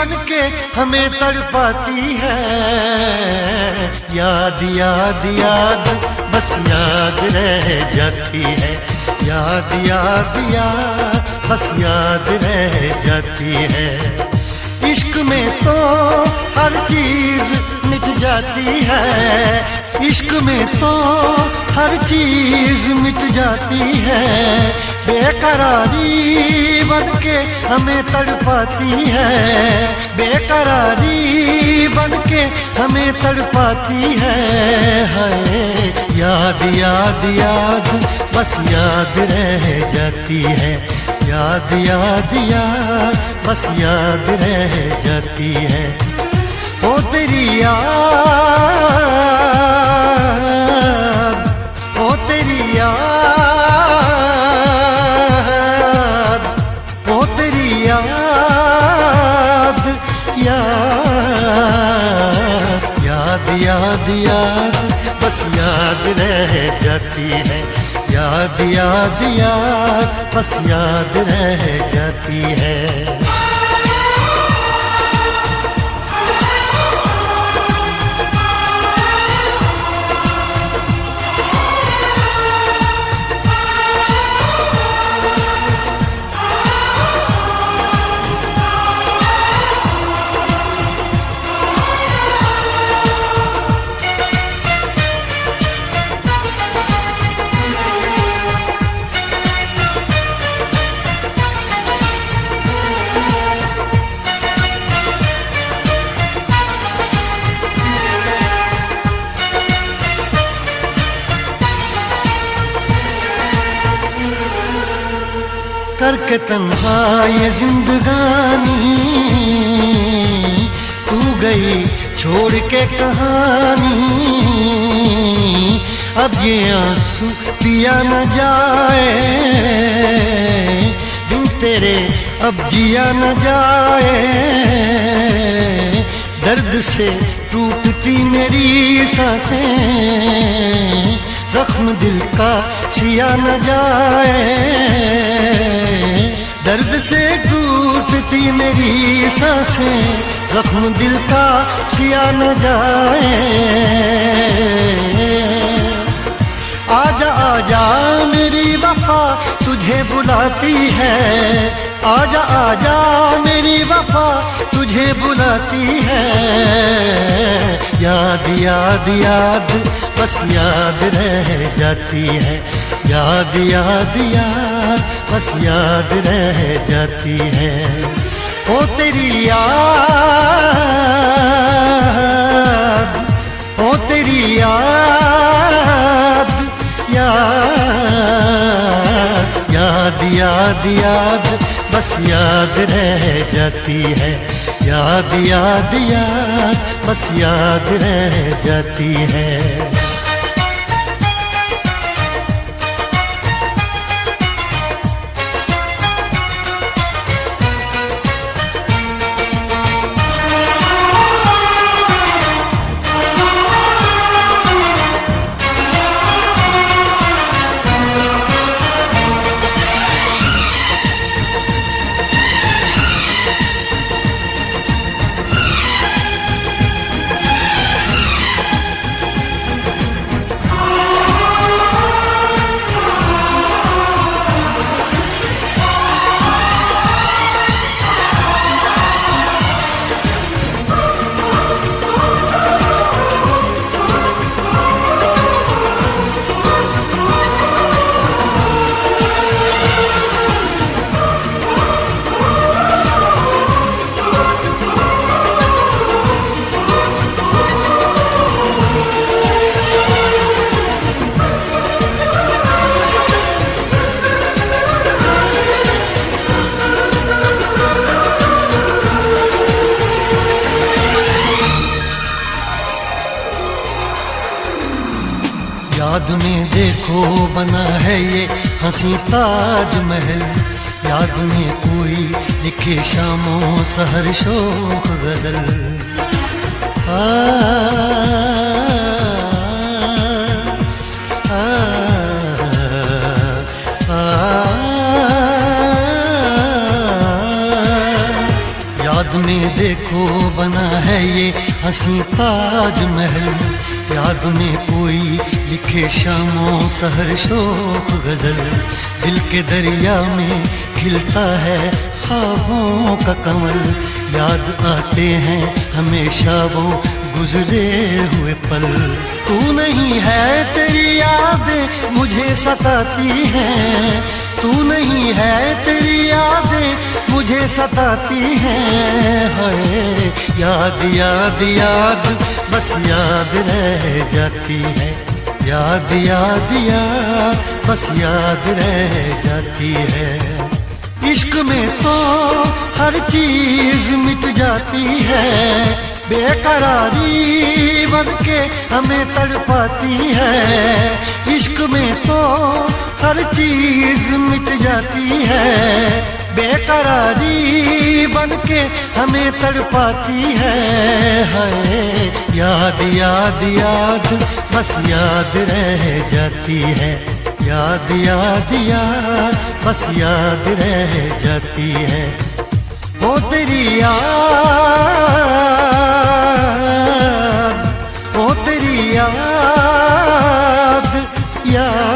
बन के हमें तड़पाती है। याद याद याद बस याद रह जाती है। याद याद याद बस याद रह जाती है। इश्क में तो हर चीज मिट जाती है। इश्क में तो हर चीज मिट जाती है। बेकरारी बन के हमें तड़पाती है। बेकरारी बन के हमें तड़पाती है। हाय याद याद याद बस याद रह जाती है। याद याद याद बस याद रह जाती है। ओ तेरी याद, ओ तेरी याद, ओ तेरी याद, याद याद याद याद बस याद रह जाती है। याद याद याद बस याद रह जाती है। करके तन्हा ये जिंदगानी तू गई छोड़ के कहानी। अब ये आंसू पिया न जाए बिन तेरे अब जिया न जाए। दर्द से टूटती मेरी सांसें जख्म दिल का सिया न जाए। दर्द से टूटती मेरी सांसें जख्म दिल का सिया न जाए। आजा आजा मेरी वफा तुझे बुलाती है। आजा आजा मेरी वफा तुझे बुलाती है। याद याद याद बस याद रह जाती है। याद याद याद बस याद रह जाती है। ओ तेरी याद, ओ तेरी याद, याद याद याद याद बस याद रह जाती है। याद याद याद बस याद रह जाती है। याद में देखो बना है ये हंसी ताजमहल। याद में कोई लिखे शामों सहर शोक गजल। याद में देखो बना है ये हंसी ताज महल, याद में कोई लिखे शामों सहर शोक गजल, दिल के दरिया में खिलता है ख्वाबों का कमल, याद आते हैं हमेशा वो गुजरे हुए पल। तू नहीं है तेरी यादें मुझे सताती हैं, तू नहीं है तेरी यादें मुझे सताती हैं, हाय याद याद याद बस याद रह जाती है, याद याद याद बस याद रह जाती है। इश्क में तो हर चीज मिट जाती है, बेकरारी बनके हमें तड़पाती है। इश्क में तो हर चीज मिट जाती है, बेकरारी बनके हमें तड़पाती है, हाय याद याद याद बस याद रह जाती है, याद याद याद बस याद रह जाती है। ओ तेरी याद, ओ तेरी याद याद